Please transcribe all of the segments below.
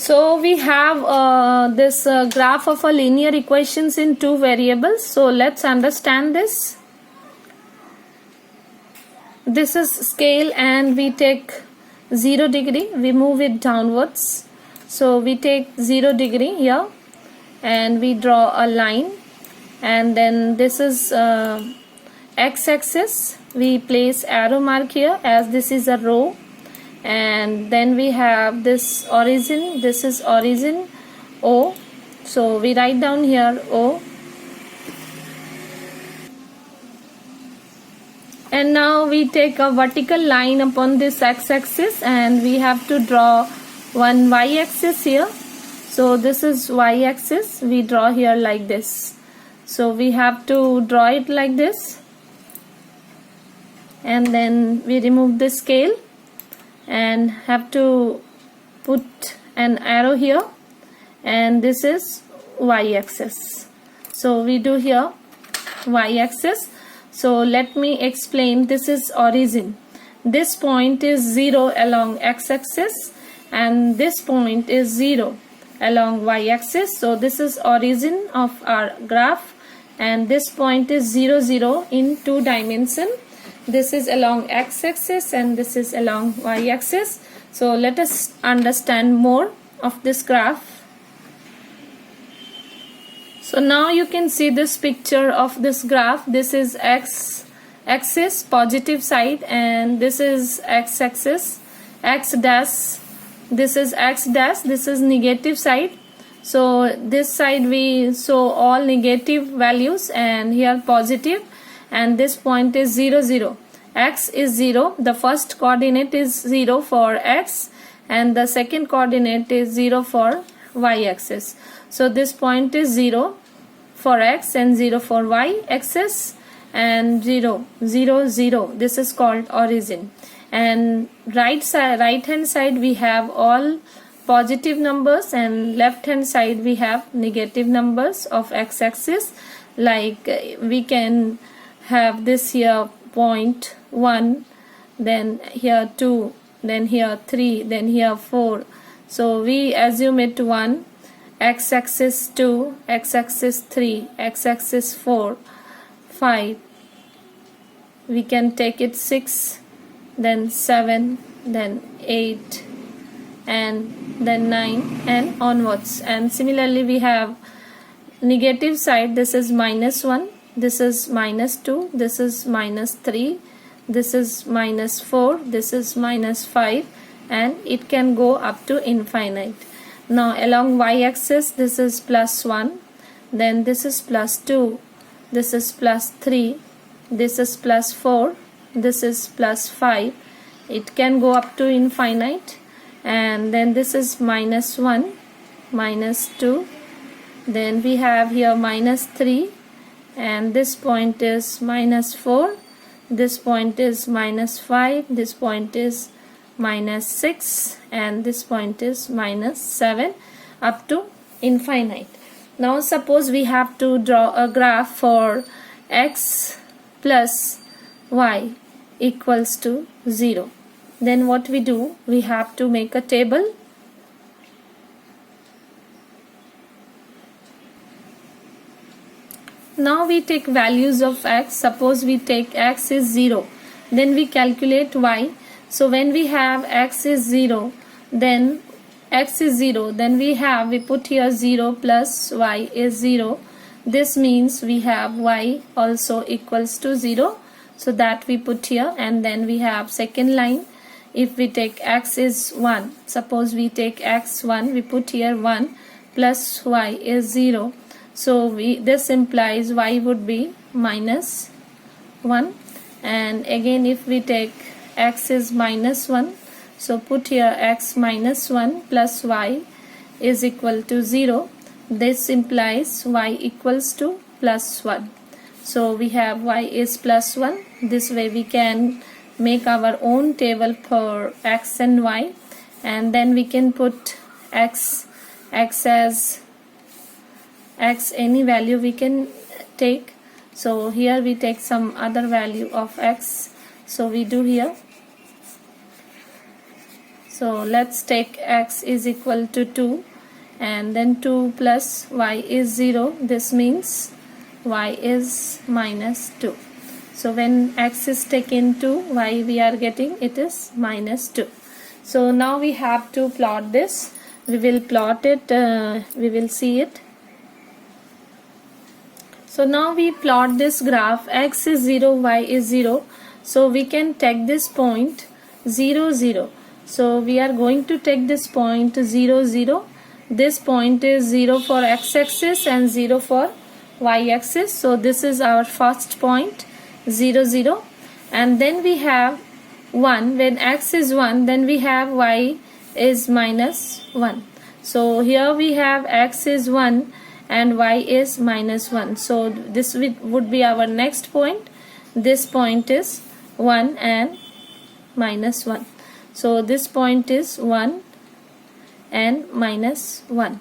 So we have this graph of a linear equations in two variables. So let's understand this. This is scale and we take 0 degree, we move it downwards. So we take 0 degree here and we draw a line, and then this is x-axis. We place arrow mark here as this is a row, and then we have this origin. This is origin O. So we write down here O. And now we take a vertical line upon this x-axis and we have to draw one y-axis here. So this is y-axis, we draw here like this. So we have to draw it like this, and then we remove the scale and have to put an arrow here, and this is y-axis. So we do here y-axis. So let me explain. This is origin. This point is 0 along x-axis and this point is 0 along y-axis. So this is origin of our graph, and this point is 0 0 in 2 dimension. This is along x-axis and this is along y-axis. So let us understand more of this graph. So now you can see this picture of this graph. This is x-axis, positive side, and this is x-axis, x dash. This is x dash, this is negative side. So this side we show all negative values and here positive, and this point is 0 0. X is 0. The first coordinate is 0 for x and the second coordinate is 0 for y-axis. So this point is 0 for x and 0 for y-axis, and 0 0 0. This is called origin. And right hand side we have all positive numbers, and left hand side we have negative numbers of x-axis. Like we can have this here point 1, then here 2, then here 3, then here 4. So we assume it 1, x-axis 2, x-axis 3, x-axis 4, 5. We can take it 6, then 7, then 8, and then 9 and onwards. And similarly we have negative side. This is -1, this is -2, this is -3, this is -4, this is -5, and it can go up to infinite. Now along y-axis this is +1, then this is +2, this is +3, this is +4, this is +5. It can go up to infinite. And then this is -1, -2, then we have here -3, and this point is -4, this point is -5, this point is -6, and this point is -7, up to infinite. Now suppose we have to draw a graph for x plus y equals to 0. Then what we do, we have to make a table. Now we take values of x. Suppose we take x is 0, then we calculate y. So when we have x is 0, then x is 0, then we put here 0 plus y is 0. This means we have y also equals to 0, so that we put here. And then we have second line. If we take x is 1, suppose we take x1, we put here 1 plus y is 0. So this implies y would be -1. And again if we take x is -1, so put here x -1 plus y is equal to 0. This implies y equals to +1. So we have y is +1. This way we can make our own table for x and y, and then we can put x as x, any value we can take. So here we take some other value of x, so we do here. So let's take x is equal to 2, and then 2 plus y is 0. This means y is minus 2. So when x is taken to y, we are getting it is minus 2. So now we have to plot this. We will plot it, we will see it. So now we plot this graph. X is 0, y is 0. So we can take this point 0, 0. So we are going to take this point 0, 0. This point is 0 for x-axis and 0 for y-axis. So this is our first point, 0, 0. And then we have 1. When x is 1, then we have y is minus 1. So here we have x is 1 and y is minus 1. So this would be our next point. This point is 1 and minus 1. So this point is 1 and minus 1.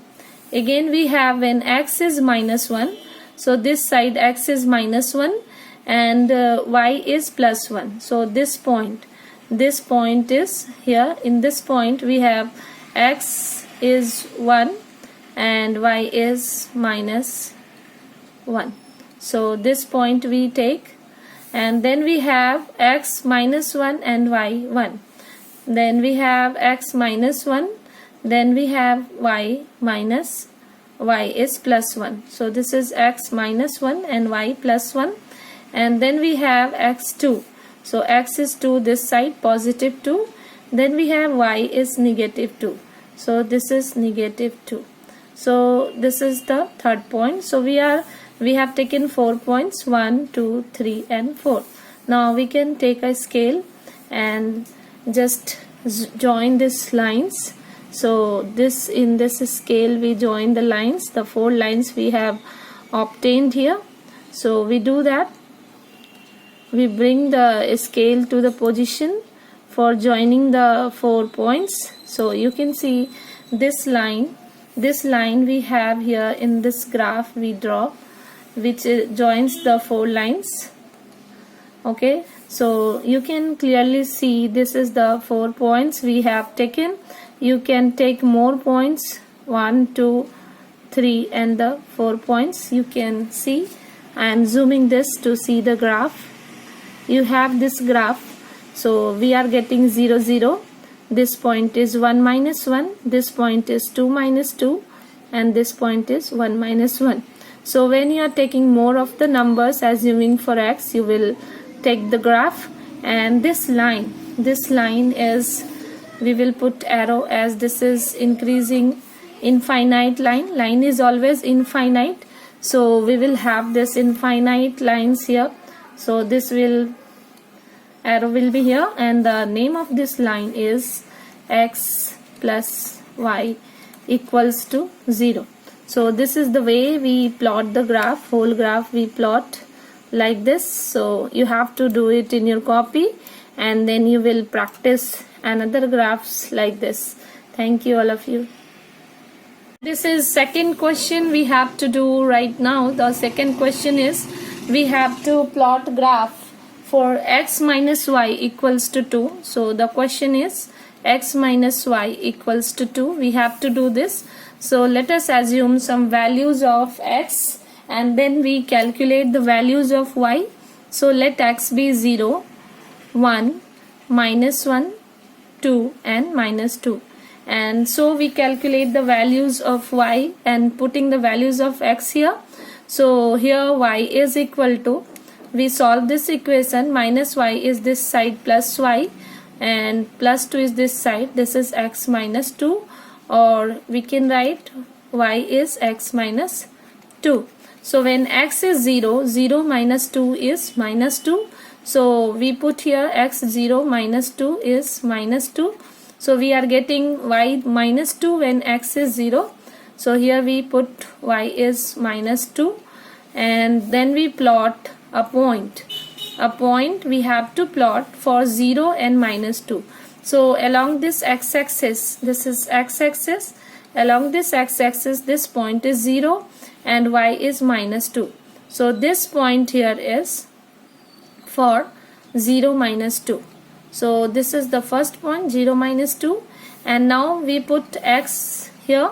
Again we have when x is minus 1. So this side x is minus 1 and y is plus 1. So this point is here. In this point we have x is 1 and y is minus 1. So this point we take, and then we have x minus 1 and y 1. Then we have x minus 1, then we have y minus, y is plus 1. So this is x minus 1 and y plus 1. And then we have x2. So x is 2 this side, positive 2. Then we have y is negative 2. So this is negative 2. So this is the third point. So we have taken 4 points, 1, 2, 3 and 4. Now we can take a scale and just join these lines. So this, in this scale we join the lines, the 4 lines we have obtained here. So we do that. We bring the scale to the position for joining the 4 points. So you can see this line we have here in this graph we draw, which joins the 4 lines. Okay, so you can clearly see this is the 4 points we have taken. You can take more points, 1, 2, 3 and the 4 points you can see. I am zooming this to see the graph. You have this graph. So we are getting 0, 0. This point is 1 minus 1. This point is 2 minus 2. And this point is 1 minus 1. So when you are taking more of the numbers, assuming for x, you will take the graph. And this line is, we will put arrow as this is increasing infinite line. Line is always infinite. So we will have this infinite lines here. So this arrow will be here, and the name of this line is x plus y equals to 0. So this is the way we plot the graph. Whole graph we plot like this. So you have to do it in your copy, and then you will practice another graphs like this. Thank you all of you. This is second question we have to do right now. The second question is we have to plot graph for x minus y equals to 2. So the question is x minus y equals to 2. We have to do this. So let us assume some values of x and then we calculate the values of y. So let x be 0, 1, minus 1, 2 and minus 2. And so we calculate the values of y and putting the values of x here. So here y is equal to, we solve this equation, minus y is this side plus y and plus 2 is this side. This is x minus 2, or we can write y is x minus 2. So when x is 0, 0 minus 2 is minus 2. So we put here x 0 minus 2 is minus 2. So we are getting y minus 2 when x is 0. So here we put y is minus 2, and then we plot a point. A point we have to plot for 0 and minus 2. So along this x-axis, this is x-axis, along this x-axis this point is 0 and y is minus 2. So this point here is for 0 minus 2. So this is the first point, 0 minus 2, and now we put x here.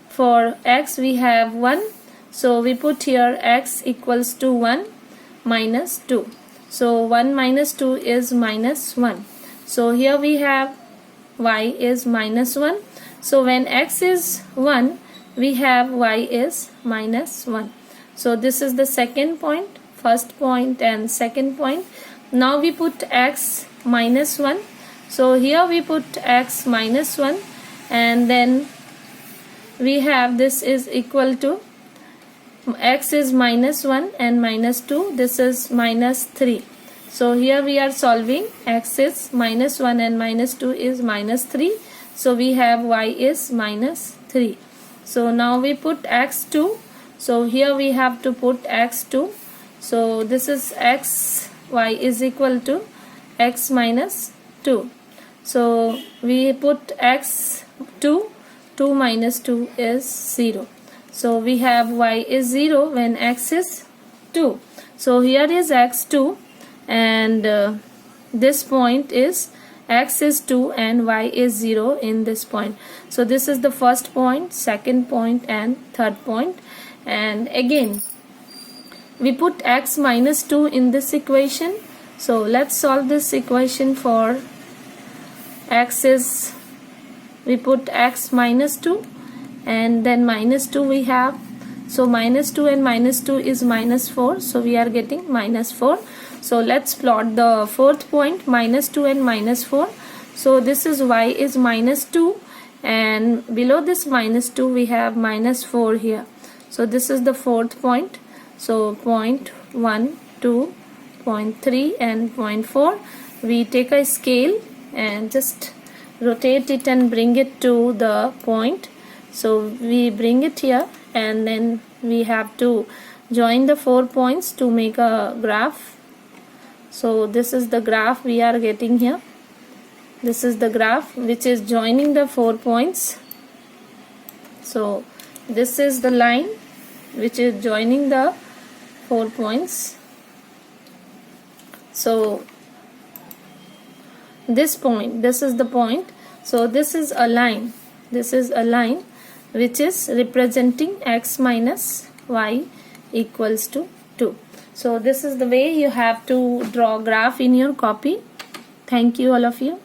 For x we have 1, so we put here x equals to 1 minus 2. So 1 minus 2 is minus 1. So here we have y is minus 1. So when x is 1, we have y is minus 1. So this is the second point, first point and second point. Now we put x minus 1. So here we put x minus 1, and then we have this is equal to x is minus 1 and minus 2, this is minus 3. So here we are solving, x is minus 1 and minus 2 is minus 3. So we have y is minus 3. So now we put x2. So here we have to put x2. So this is x, y is equal to x minus 2. So we put x2, 2 minus 2 is 0. So we have y is 0 when x is 2. So here is x2, and this point is x is 2 and y is 0 in this point. So this is the first point, second point and third point. And again we put x minus 2 in this equation. So let's solve this equation. For x is, we put x minus 2 and then minus 2 we have. So minus 2 and minus 2 is minus 4. So we are getting minus 4. So let's plot the fourth point, minus 2 and minus 4. So this is y is minus 2, and below this minus 2 we have minus 4 here. So this is the fourth point. So point 1, 2, point 3 and point 4. We take a scale and just rotate it and bring it to the point. So we bring it here, and then we have to join the 4 points to make a graph. So this is the graph we are getting here. This is the graph which is joining the 4 points. So this is the line which is joining the 4 points. So this point, this is the point. So this is a line. This is a line which is representing x minus y equals to 2. So this is the way you have to draw graph in your copy. Thank you all of you.